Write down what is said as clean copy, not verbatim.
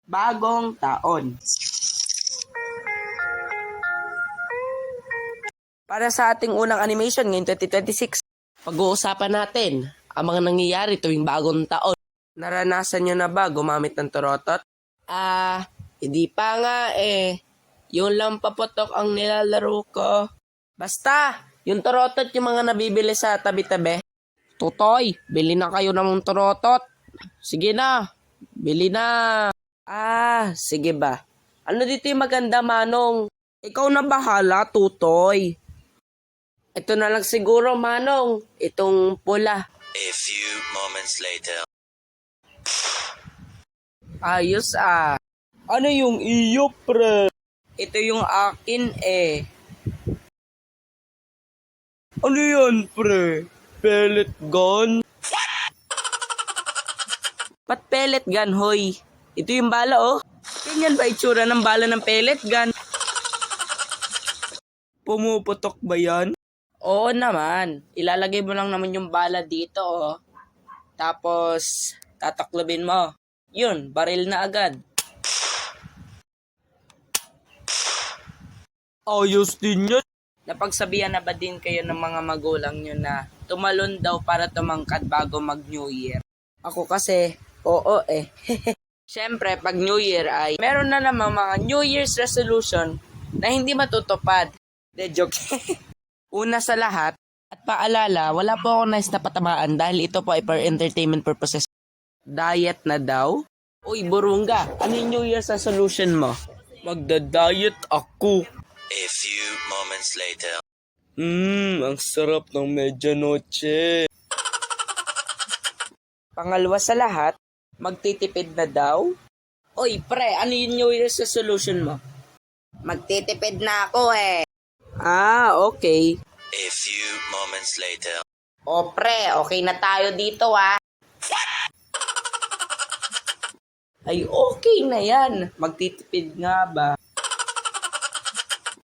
Bagong taon. Para sa ating unang animation ngayong 2026, pag-uusapan natin ang mga nangyayari tuwing bagong taon. Naranasan nyo na ba gumamit ng torotot? Hindi pa nga eh. Yung lampapotok ang nilalaro ko. Basta, yung torotot yung mga nabibili sa tabi-tabi. Tutoy, bili na kayo ng torotot. Sige na, bili na. Sige ba? Ano dito yung maganda, Manong? Ikaw na bahala, Tutoy. Ito na lang siguro, Manong. Itong pula. A few moments later. Ayos ah. Ano yung iyo, pre? Ito yung akin eh. Ano yan, pre? Pellet gun? Ba't pellet gun, hoy? Ito yung bala, oh. Ganyan ba itsura ng bala ng pellet gun? Pumuputok ba yan? Oo naman. Ilalagay mo lang naman yung bala dito, oh. Tapos, tataklobin mo. Yun, baril na agad. Ayos din yan. Napagsabihan na ba din kayo ng mga magulang nyo na tumalon daw para tumangkad bago mag-New Year? Ako kasi, oo eh. Siyempre, pag New Year ay meron na naman mga New Year's resolution na hindi matutupad. De joke. Una sa lahat, at paalala, wala po ako nais na patamaan dahil ito po ay for entertainment purposes. Diet na daw? Uy, burungga, ano yung New Year's resolution mo? Magda-diet ako. A few moments later. Ang sarap ng medianoche. Pangalawa sa lahat, magtitipid na daw? Uy, pre, ano yung New Year's resolution mo? Magtitipid na ako eh. Okay. A few moments later. O pre, okay na tayo dito ah. Ay, okay na yan. Magtitipid nga ba?